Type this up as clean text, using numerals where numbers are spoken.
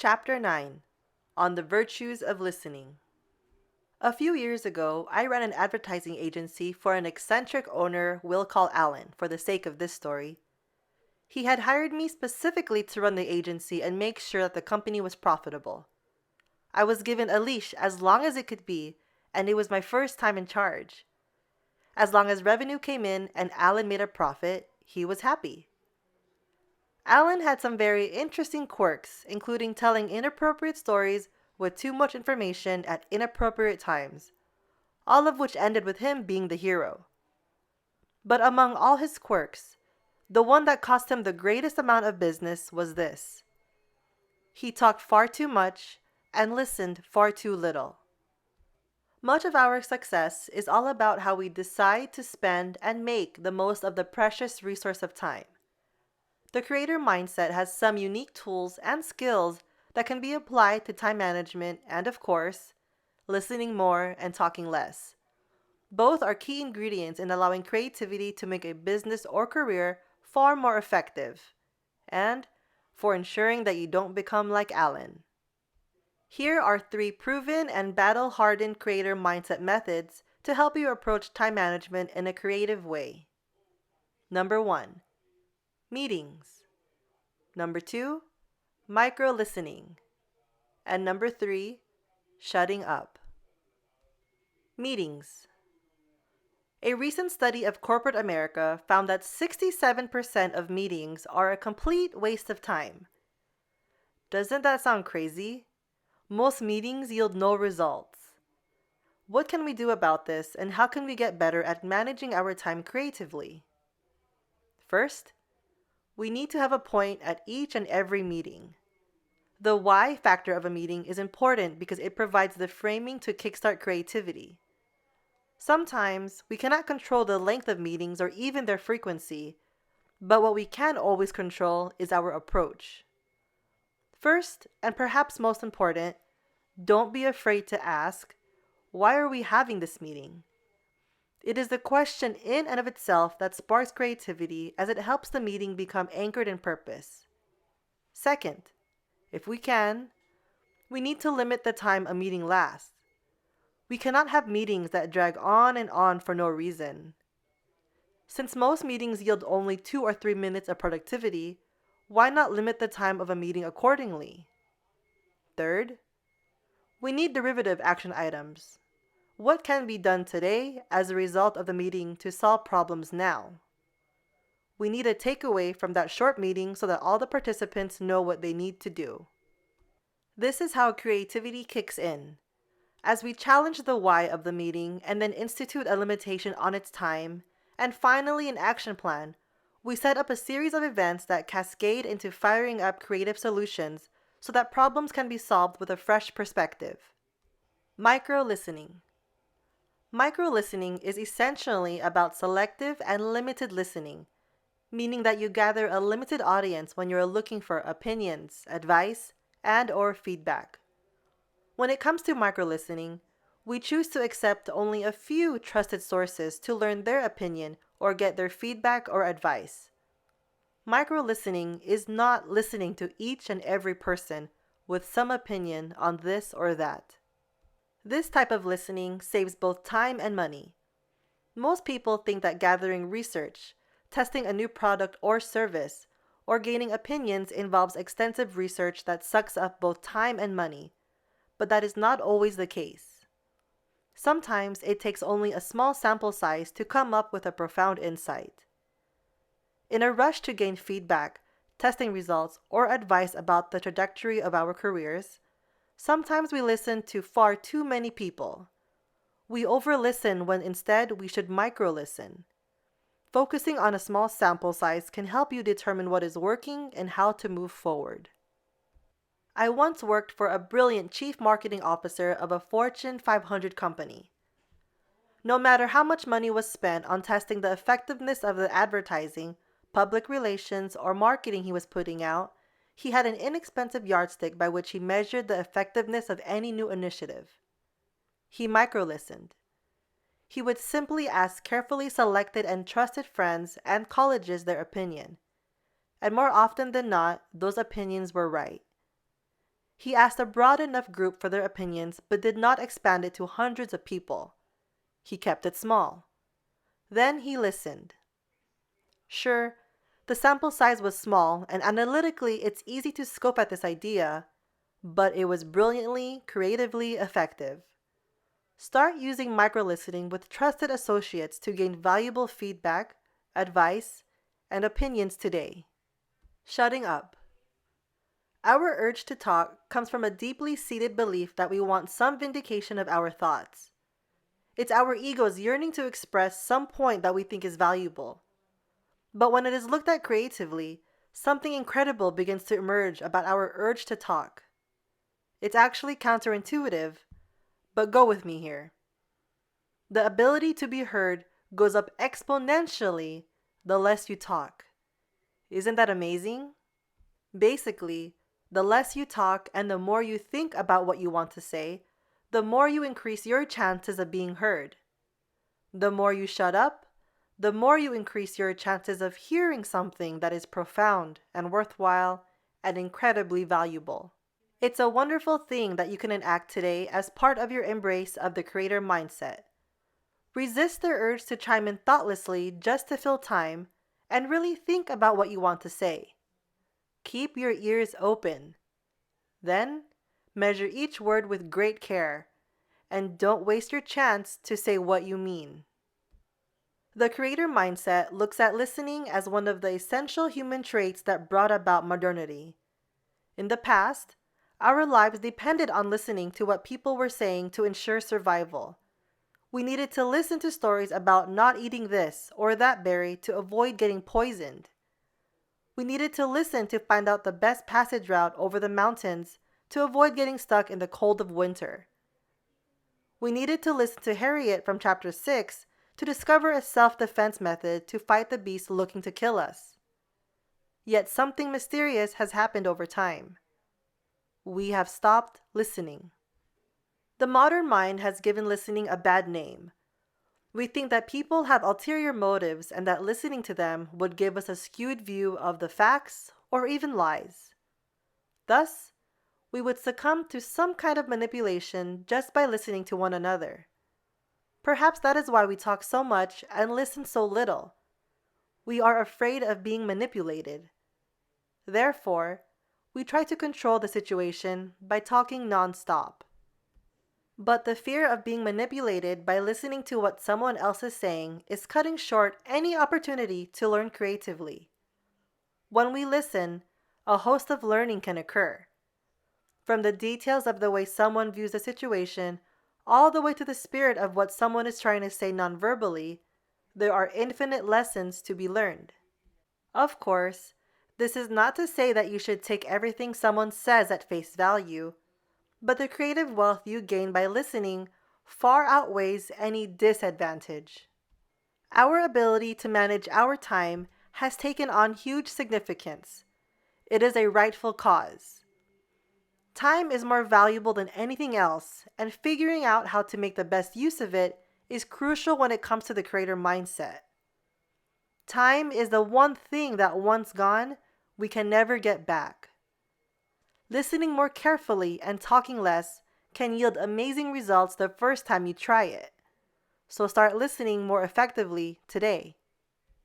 Chapter 9 On the Virtues of Listening. A few years ago, I ran an advertising agency for an eccentric owner we'll call Alan for the sake of this story. He had hired me specifically to run the agency and make sure that the company was profitable. I was given a leash as long as it could be, and it was my first time in charge. As long as revenue came in and Alan made a profit, he was happy. Alan had some very interesting quirks, including telling inappropriate stories with too much information at inappropriate times, all of which ended with him being the hero. But among all his quirks, the one that cost him the greatest amount of business was this. He talked far too much and listened far too little. Much of our success is all about how we decide to spend and make the most of the precious resource of time. The creator mindset has some unique tools and skills that can be applied to time management and, of course, listening more and talking less. Both are key ingredients in allowing creativity to make a business or career far more effective, and for ensuring that you don't become like Alan. Here are 3 proven and battle-hardened creator mindset methods to help you approach time management in a creative way. Number 1. Meetings. Number 2, micro-listening. And number 3, shutting up. Meetings. A recent study of corporate America found that 67% of meetings are a complete waste of time. Doesn't that sound crazy? Most meetings yield no results. What can we do about this, and how can we get better at managing our time creatively? First, we need to have a point at each and every meeting. The why factor of a meeting is important because it provides the framing to kickstart creativity. Sometimes we cannot control the length of meetings or even their frequency, but what we can always control is our approach. First, and perhaps most important, don't be afraid to ask, why are we having this meeting? It is the question in and of itself that sparks creativity as it helps the meeting become anchored in purpose. Second, if we can, we need to limit the time a meeting lasts. We cannot have meetings that drag on and on for no reason. Since most meetings yield only 2 or 3 minutes of productivity, why not limit the time of a meeting accordingly? Third, we need derivative action items. What can be done today as a result of the meeting to solve problems now? We need a takeaway from that short meeting so that all the participants know what they need to do. This is how creativity kicks in. As we challenge the why of the meeting and then institute a limitation on its time, and finally an action plan, we set up a series of events that cascade into firing up creative solutions so that problems can be solved with a fresh perspective. Micro-listening. Micro-listening is essentially about selective and limited listening, meaning that you gather a limited audience when you're looking for opinions, advice, and/or feedback. When it comes to micro-listening, we choose to accept only a few trusted sources to learn their opinion or get their feedback or advice. Micro-listening is not listening to each and every person with some opinion on this or that. This type of listening saves both time and money. Most people think that gathering research, testing a new product or service, or gaining opinions involves extensive research that sucks up both time and money, but that is not always the case. Sometimes it takes only a small sample size to come up with a profound insight. In a rush to gain feedback, testing results, or advice about the trajectory of our careers, sometimes we listen to far too many people. We over-listen when instead we should micro-listen. Focusing on a small sample size can help you determine what is working and how to move forward. I once worked for a brilliant chief marketing officer of a Fortune 500 company. No matter how much money was spent on testing the effectiveness of the advertising, public relations, or marketing he was putting out, he had an inexpensive yardstick by which he measured the effectiveness of any new initiative. He micro-listened. He would simply ask carefully selected and trusted friends and colleges their opinion. And more often than not, those opinions were right. He asked a broad enough group for their opinions but did not expand it to hundreds of people. He kept it small. Then he listened. Sure, the sample size was small, and analytically it's easy to scope at this idea, but it was brilliantly, creatively effective. Start using micro-listening with trusted associates to gain valuable feedback, advice, and opinions today. Shutting up. Our urge to talk comes from a deeply seated belief that we want some vindication of our thoughts. It's our egos yearning to express some point that we think is valuable. But when it is looked at creatively, something incredible begins to emerge about our urge to talk. It's actually counterintuitive, but go with me here. The ability to be heard goes up exponentially the less you talk. Isn't that amazing? Basically, the less you talk and the more you think about what you want to say, the more you increase your chances of being heard. The more you shut up, the more you increase your chances of hearing something that is profound and worthwhile and incredibly valuable. It's a wonderful thing that you can enact today as part of your embrace of the creator mindset. Resist the urge to chime in thoughtlessly just to fill time and really think about what you want to say. Keep your ears open. Then, measure each word with great care, and don't waste your chance to say what you mean. The creator mindset looks at listening as one of the essential human traits that brought about modernity. In the past, our lives depended on listening to what people were saying to ensure survival. We needed to listen to stories about not eating this or that berry to avoid getting poisoned. We needed to listen to find out the best passage route over the mountains to avoid getting stuck in the cold of winter. We needed to listen to Harriet from Chapter 6 to discover a self-defense method to fight the beast looking to kill us. Yet something mysterious has happened over time. We have stopped listening. The modern mind has given listening a bad name. We think that people have ulterior motives and that listening to them would give us a skewed view of the facts or even lies. Thus, we would succumb to some kind of manipulation just by listening to one another. Perhaps that is why we talk so much and listen so little. We are afraid of being manipulated. Therefore, we try to control the situation by talking non-stop. But the fear of being manipulated by listening to what someone else is saying is cutting short any opportunity to learn creatively. When we listen, a host of learning can occur. From the details of the way someone views a situation, all the way to the spirit of what someone is trying to say non-verbally, there are infinite lessons to be learned. Of course, this is not to say that you should take everything someone says at face value, but the creative wealth you gain by listening far outweighs any disadvantage. Our ability to manage our time has taken on huge significance. It is a rightful cause. Time is more valuable than anything else, and figuring out how to make the best use of it is crucial when it comes to the creator mindset. Time is the one thing that once gone, we can never get back. Listening more carefully and talking less can yield amazing results the first time you try it. So start listening more effectively today.